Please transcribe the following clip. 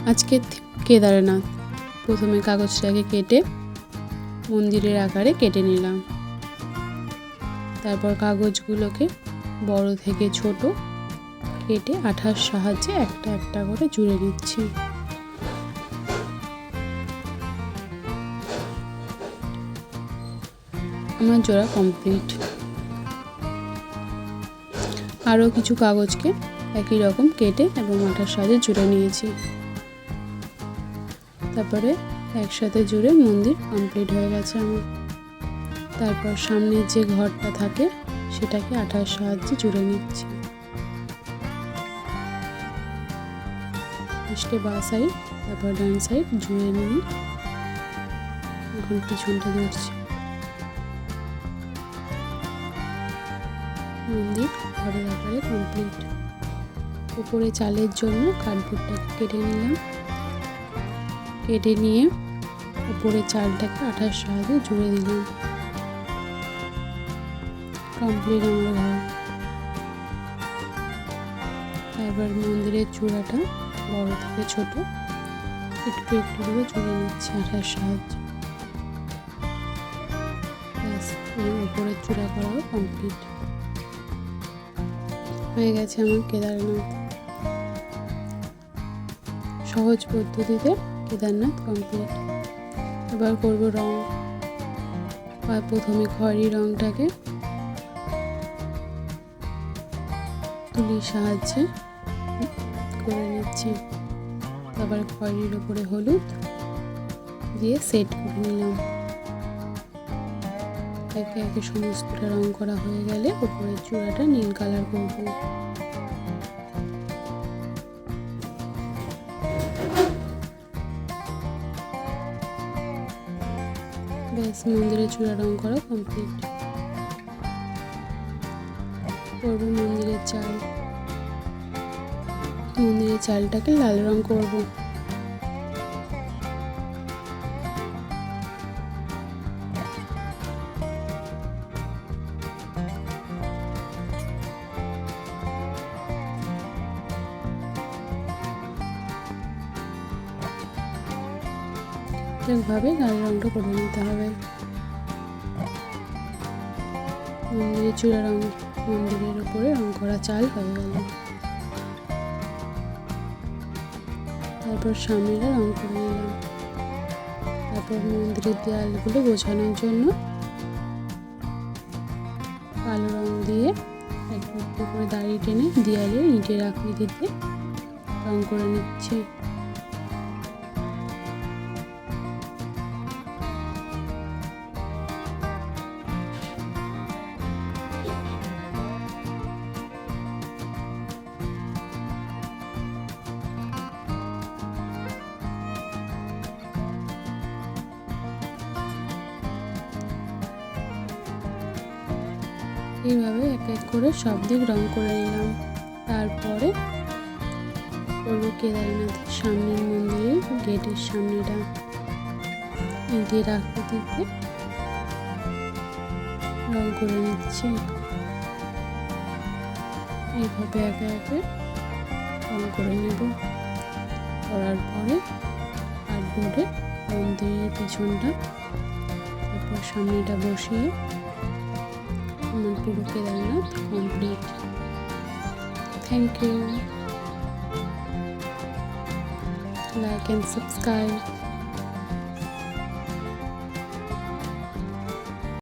আজকে কেদারনাথ। প্রথমে কাগজটাকে কেটে মন্দিরের আকারে কেটে নিলাম। তারপর কাগজগুলোকে বড় থেকে ছোট কেটে আঠার সাহায্যে একটা একটা করে জুড়ে নিচ্ছি। আমার জোড়া কমপ্লিট। আরও কিছু কাগজকে একই রকম কেটে এবং আঠার সাহায্যে জুড়ে নিয়েছি। তারপরে একসাথে জুড়ে মন্দির কমপ্লিট হয়ে গেছে আমার। তারপর সামনের যে ঘরটা থাকে সেটাকে আঠার সাহায্যে জুড়ে নিচ্ছি। ফার্স্টে বাঁ সাইড, তারপর ডান সাইড জুড়ে নিয়ে এখন পিছনটা ধরছি। মন্দির ঘরের আকারে কমপ্লিট। উপরে চালের জন্য কার্ডবোর্ডটাকে কেটে নিলাম। কেটে নিয়ে উপরে চালটাকে আঠার সাহায্যে জুড়ে দিলাম। কমপ্লিট আমার ঘর। তারপর মন্দিরের চূড়াটা বড় থেকে ছোট একটু একটু করে জুড়ে নিচ্ছি আঠার সাহায্যে। ব্যাস, উপরের চূড়া করাও কমপ্লিট হয়ে গেছে আমার কেদারনাথ। সহজ পদ্ধতিতে কেদারনাথ কমপ্লিট। এবার করব রং। আর প্রথমে খয়েরি রংটাকে তুলির সাহায্যে করে নিচ্ছি। তারপর খয়েরির উপরে হলুদ দিয়ে সেট করে নিলাম। একে একে সমস্তটা রং করা হয়ে গেলে উপরের চূড়াটা নীল কালার করব। ব্যাস, মন্দিরের চূড়া রং করা কমপ্লিট। করব মন্দিরের চাল। মন্দিরের চালটাকে লাল রং করব। এইভাবে লাল রংটা করে নিতে হবে। মন্দিরের চূড়া রং, মন্দিরের উপরে রং করা চাল হয়ে গেল। তারপর সামনেটা রং করে নিলাম। তারপর মন্দিরের দেয়ালগুলো বোঝানোর জন্য কালো রং দিয়ে একটু একটু করে দাড়ি টেনে দেয়ালে ইটের আকৃতিতে রং করে নিচ্ছে। এইভাবে এক এক করে সব দিক রং করে নিলাম। তারপরে করব কেদারনাথের সামনের মন্দিরের গেটের সামনেটা ইটের আকৃতিতে রং করে নিচ্ছি। এইভাবে একে একে রং করে নেব। করার পরে কার্ডবোর্ডে মন্দিরের পিছনটা, তারপর সামনেটা বসিয়ে আমার পুরো Kedarnath complete. Thank you. Like and subscribe.